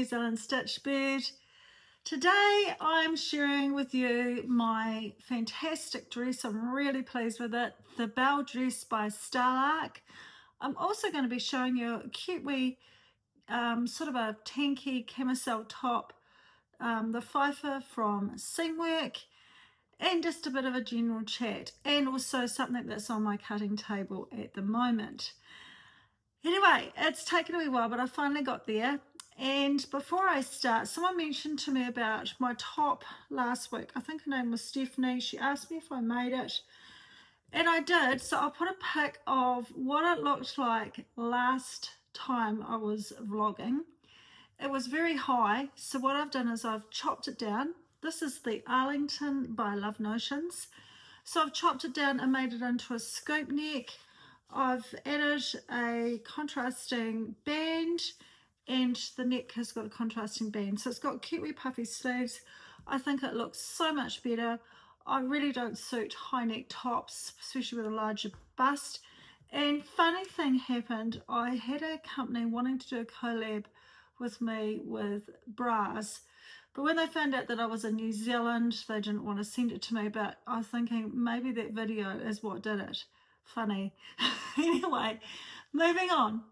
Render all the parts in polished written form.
Zealand Stitch Bird. Today I'm sharing with you my fantastic dress. I'm really pleased with it. The Belle dress by Starlark. I'm also going to be showing you a cute wee sort of a tanky camisole top, the Fifer from Seamwork, and just a bit of a general chat, and also something that's on my cutting table at the moment. Anyway, it's taken a wee while, but I finally got there. And before I start, someone mentioned to me about my top last week. I think her name was Stephanie. She asked me if I made it, and I did. So I'll put a pic of what it looked like last time I was vlogging. It was very high, so what I've done is I've chopped it down. This is the Arlington by Love Notions. So I've chopped it down and made it into a scoop neck. I've added a contrasting band, and the neck has got a contrasting band. So it's got cute wee puffy sleeves. I think it looks so much better. I really don't suit high neck tops, especially with a larger bust. And funny thing happened, I had a company wanting to do a collab with me with bras, but when they found out that I was in New Zealand, they didn't want to send it to me. But I was thinking maybe that video is what did it. Funny. Anyway, moving on.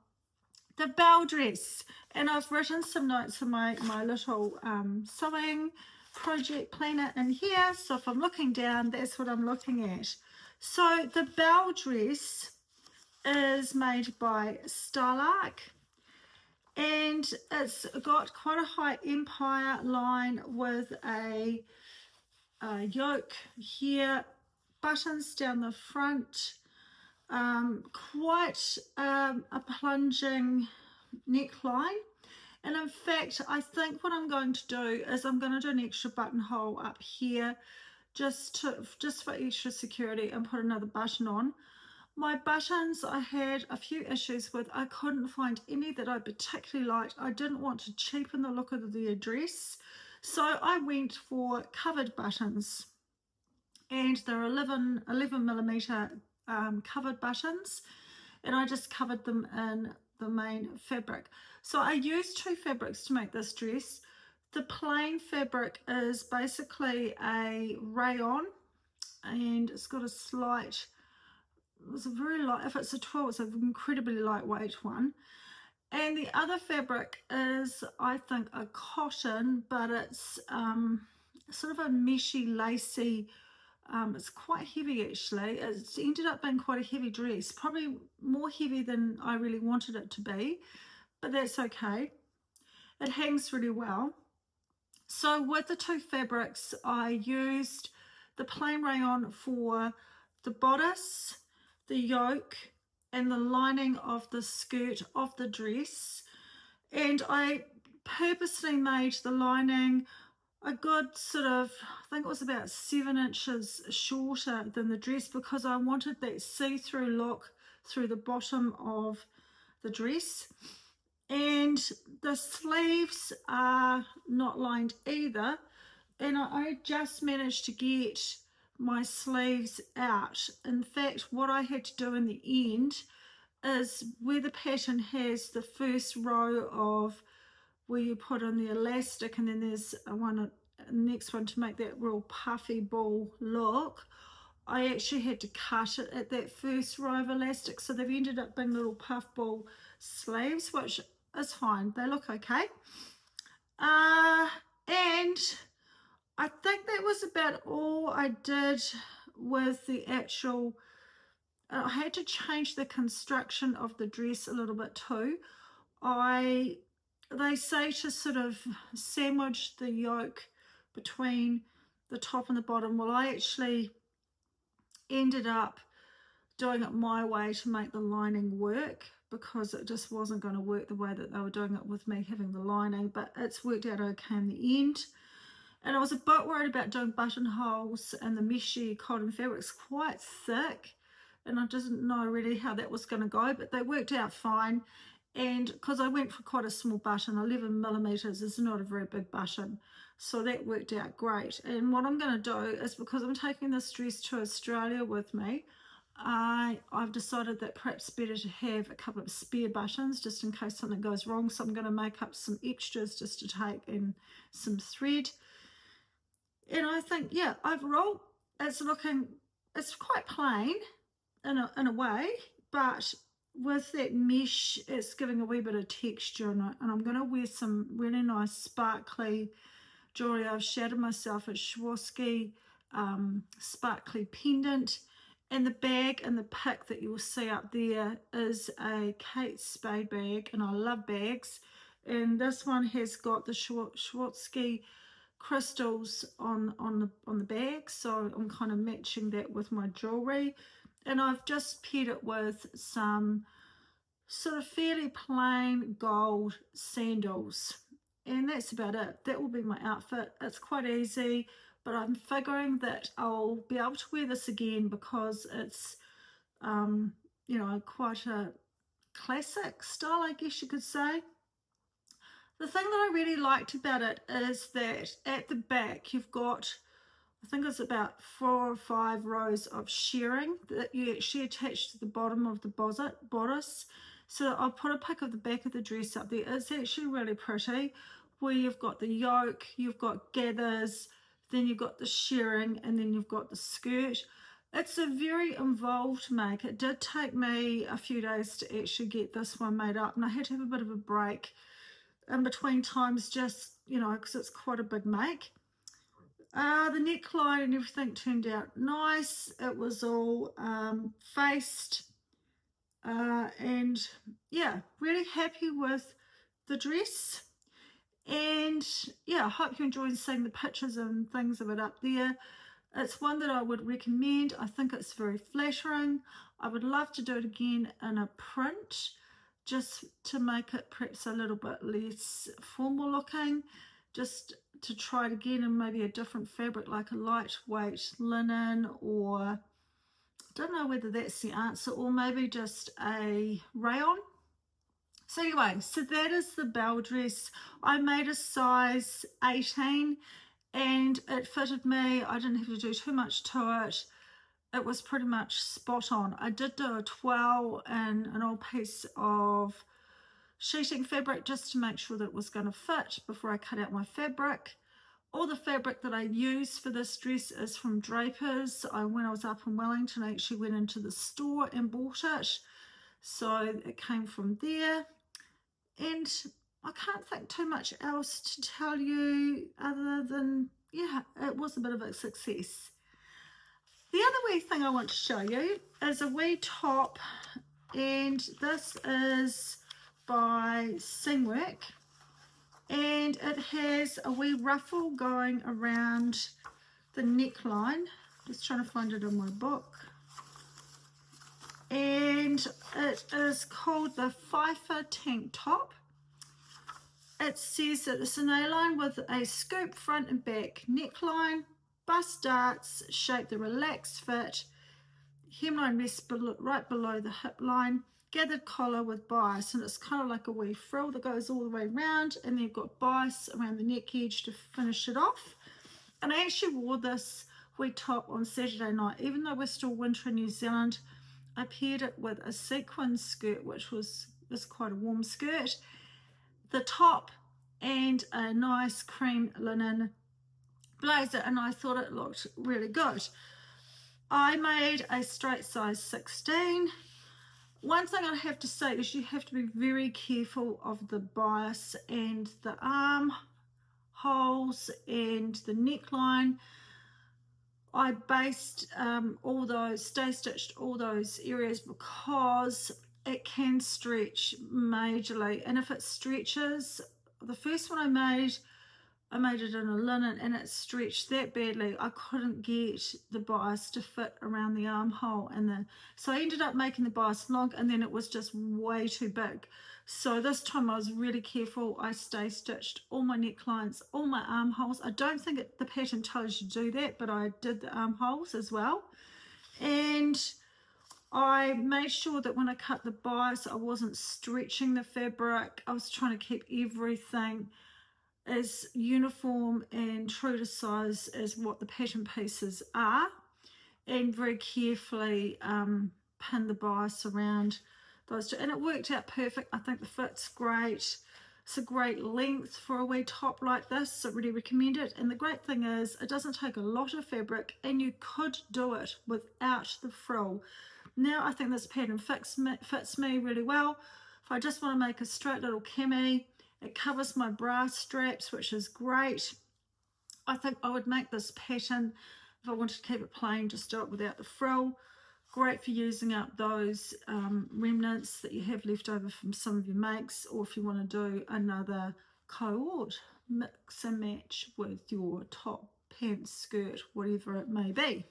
The Belle dress, and I've written some notes in my little sewing project planner in here. So if I'm looking down, that's what I'm looking at. So the Belle dress is made by Starlark, and it's got quite a high empire line with a yoke here, buttons down the front, quite a plunging neckline. And in fact, I think what I'm going to do is I'm going to do an extra buttonhole up here just for extra security, and put another button on. My buttons, I had a few issues with. I couldn't find any that I particularly liked. I didn't want to cheapen the look of the dress, so I went for covered buttons, and they're 11 millimeter covered buttons, and I just covered them in the main fabric. So I used two fabrics to make this dress. The plain fabric is basically a rayon, and it's got a slight, it's a very light, if it's a 12, it's an incredibly lightweight one. And the other fabric is, I think, a cotton, but it's sort of a meshy, lacy, it's quite heavy actually. It's ended up being quite a heavy dress, probably more heavy than I really wanted it to be, but that's okay. It hangs really well. So with the two fabrics, I used the plain rayon for the bodice, the yoke, and the lining of the skirt of the dress. And I purposely made the lining a good sort of, I think it was about 7 inches shorter than the dress, because I wanted that see-through look through the bottom of the dress. And the sleeves are not lined either, and I just managed to get my sleeves out. In fact, what I had to do in the end is, where the pattern has the first row of where you put on the elastic, and then there's one next one to make that real puffy ball look, I actually had to cut it at that first row of elastic, so they've ended up being little puff ball sleeves, which is fine, they look okay. And I think that was about all I did with the actual, I had to change the construction of the dress a little bit too. They say to sort of sandwich the yoke between the top and the bottom. Well, I actually ended up doing it my way to make the lining work, because it just wasn't going to work the way that they were doing it with me having the lining, but it's worked out okay in the end. And I was a bit worried about doing buttonholes, and the meshy cotton fabric's quite thick, and I didn't know really how that was going to go, but they worked out fine. And because I went for quite a small button, 11 millimeters is not a very big button, so that worked out great. And what I'm going to do is, because I'm taking this dress to Australia with me, I've decided that perhaps better to have a couple of spare buttons just in case something goes wrong. So I'm going to make up some extras just to take in some thread. And I think, yeah, overall it's quite plain in a way, but with that mesh, it's giving a wee bit of texture in it. And I'm going to wear some really nice sparkly jewelry. I've shadowed myself a Swarovski sparkly pendant. And the bag and the pic that you will see up there is a Kate Spade bag, and I love bags. And this one has got the Swarovski crystals on the bag, so I'm kind of matching that with my jewelry. And I've just paired it with some sort of fairly plain gold sandals, and that's about it. That will be my outfit. It's quite easy, but I'm figuring that I'll be able to wear this again because it's you know, quite a classic style, I guess you could say. The thing that I really liked about it is that at the back you've got, I think it's about 4 or 5 rows of shirring that you actually attach to the bottom of the bodice. So I'll put a pic of the back of the dress up there. It's actually really pretty, where you've got the yoke, you've got gathers, then you've got the shirring, and then you've got the skirt. It's a very involved make. It did take me a few days to actually get this one made up, and I had to have a bit of a break in between times, just, you know, because it's quite a big make. The neckline and everything turned out nice. It was all faced, and yeah, really happy with the dress. And yeah, I hope you're enjoying seeing the pictures and things of it up there. It's one that I would recommend. I think it's very flattering. I would love to do it again in a print, just to make it perhaps a little bit less formal looking, just to try it again in maybe a different fabric, like a lightweight linen, or I don't know whether that's the answer, or maybe just a rayon. So anyway, so that is the Belle dress. I made a size 18 and it fitted me. I didn't have to do too much to it. It was pretty much spot on. I did do a twirl in an old piece of sheeting fabric just to make sure that it was going to fit before I cut out my fabric. All the fabric that I use for this dress is from Draper's. When I was up in Wellington, I actually went into the store and bought it. So it came from there. And I can't think too much else to tell you other than, yeah, it was a bit of a success. The other wee thing I want to show you is a wee top, and this is by Seamwork, and it has a wee ruffle going around the neckline. Just trying to find it in my book. And it is called the Fifer tank top. It says that it's an A-line with a scoop front and back neckline, bust darts shape the relaxed fit, hemline rests right below the hip line, gathered collar with bias, and it's kind of like a wee frill that goes all the way around, and then you've got bias around the neck edge to finish it off. And I actually wore this wee top on Saturday night, even though we're still winter in New Zealand. I paired it with a sequin skirt, which was quite a warm skirt, the top, and a nice cream linen blazer, and I thought it looked really good. I made a straight size 16. One thing I have to say is you have to be very careful of the bias and the arm holes and the neckline. I based stay stitched all those areas because it can stretch majorly, and if it stretches, the first one I made it in a linen and it stretched that badly I couldn't get the bias to fit around the armhole, so I ended up making the bias long, and then it was just way too big. So this time I was really careful. I stay stitched all my necklines, all my armholes. I don't think the pattern tells you to do that, but I did the armholes as well. And I made sure that when I cut the bias, I wasn't stretching the fabric. I was trying to keep everything as uniform and true to size as what the pattern pieces are. and very carefully pin the bias around those two, and it worked out perfect. I think the fit's great. It's a great length for a wee top like this, so really recommend it. And the great thing is it doesn't take a lot of fabric, and you could do it without the frill. Now I think this pattern fits me really well. If I just want to make a straight little cami, it covers my bra straps, which is great. I think I would make this pattern, if I wanted to keep it plain, just do it without the frill. Great for using up those remnants that you have left over from some of your makes, or if you want to do another cord, mix and match with your top, pants, skirt, whatever it may be.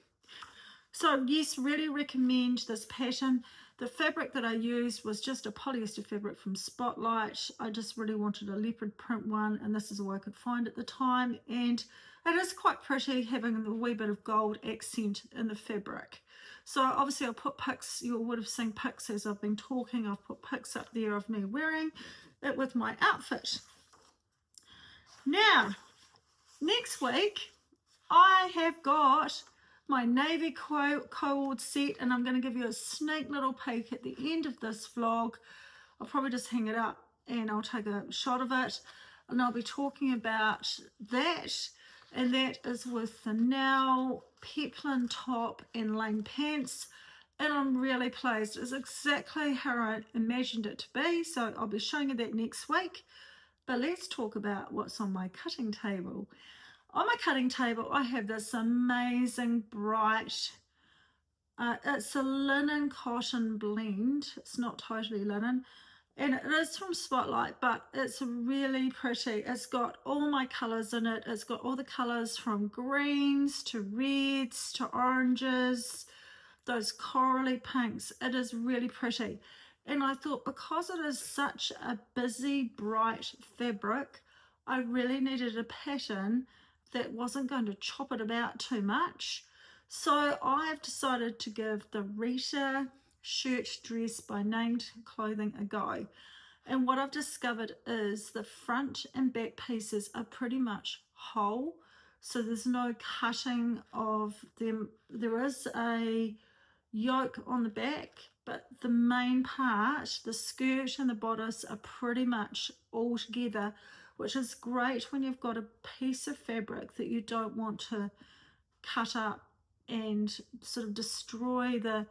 So yes, really recommend this pattern. The fabric that I used was just a polyester fabric from Spotlight. I just really wanted a leopard print one, and this is all I could find at the time, and it is quite pretty, having a wee bit of gold accent in the fabric. So obviously I'll put pics, you would have seen pics as I've been talking. I've put pics up there of me wearing it with my outfit. Now, next week I have got my navy cord set, and I'm going to give you a sneak little peek at the end of this vlog. I'll probably just hang it up and I'll take a shot of it, and I'll be talking about that, and that is with the now peplin top and lane pants, and I'm really pleased. It's exactly how I imagined it to be, so I'll be showing you that next week. But let's talk about what's on my cutting table. On my cutting table I have this amazing bright, it's a linen cotton blend. It's not totally linen, and it is from Spotlight, but it's really pretty. It's got all my colours in it. It's got all the colours from greens to reds to oranges, those corally pinks. It is really pretty, and I thought because it is such a busy bright fabric, I really needed a pattern that wasn't going to chop it about too much. So I have decided to give the Rita shirt dress by Named Clothing a go, and what I've discovered is the front and back pieces are pretty much whole, so there's no cutting of them. There is a yoke on the back, but the main part, the skirt and the bodice, are pretty much all together, which is great when you've got a piece of fabric that you don't want to cut up and sort of destroy the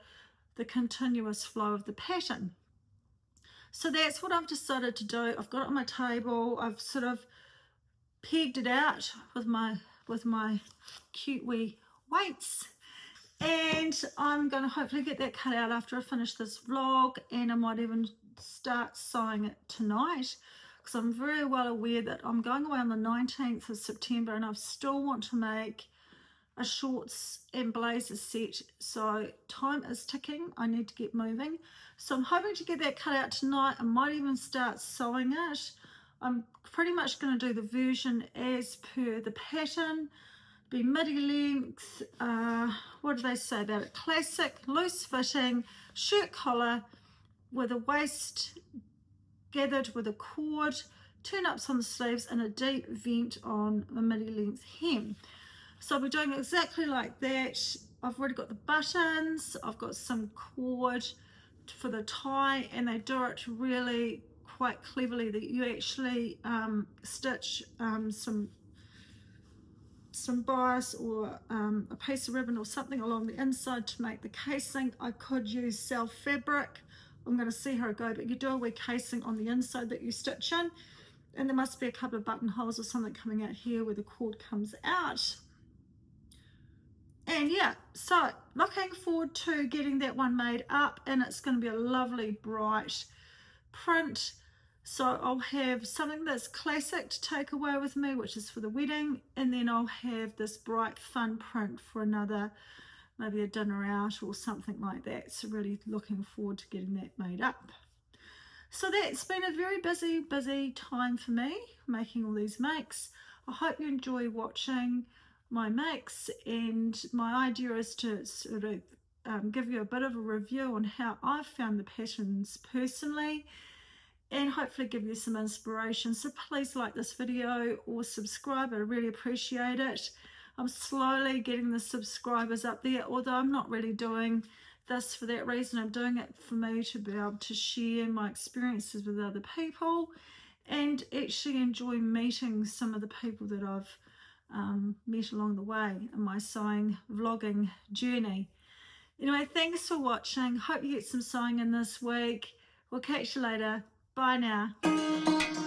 continuous flow of the pattern. So that's what I've decided to do. I've got it on my table. I've sort of pegged it out with my cute wee weights, and I'm going to hopefully get that cut out after I finish this vlog, and I might even start sewing it tonight, because I'm very well aware that I'm going away on the 19th of September and I still want to make a shorts and blazer set, so time is ticking. I need to get moving, so I'm hoping to get that cut out tonight. I might even start sewing it. I'm pretty much going to do the version as per the pattern, be midi length, what do they say about it, classic loose fitting shirt collar with a waist gathered with a cord, turn ups on the sleeves, and a deep vent on a midi length hem. So I'll be doing exactly like that. I've already got the buttons, I've got some cord for the tie, and they do it really quite cleverly that you actually stitch some bias or a piece of ribbon or something along the inside to make the casing. I could use self fabric. I'm going to see how it goes, but you do a wee casing on the inside that you stitch in, and there must be a couple of buttonholes or something coming out here where the cord comes out. And yeah, so looking forward to getting that one made up, and it's going to be a lovely bright print. So I'll have something that's classic to take away with me, which is for the wedding, and then I'll have this bright fun print for another, maybe a dinner out or something like that. So really looking forward to getting that made up. So that's been a very busy time for me making all these makes. I hope you enjoy watching my makes, and my idea is to sort of give you a bit of a review on how I've found the patterns personally, and hopefully give you some inspiration. So please like this video or subscribe, I really appreciate it. I'm slowly getting the subscribers up there, although I'm not really doing this for that reason. I'm doing it for me to be able to share my experiences with other people and actually enjoy meeting some of the people that I've met along the way in my sewing vlogging journey. Anyway, thanks for watching. Hope you get some sewing in this week. We'll catch you later. Bye now.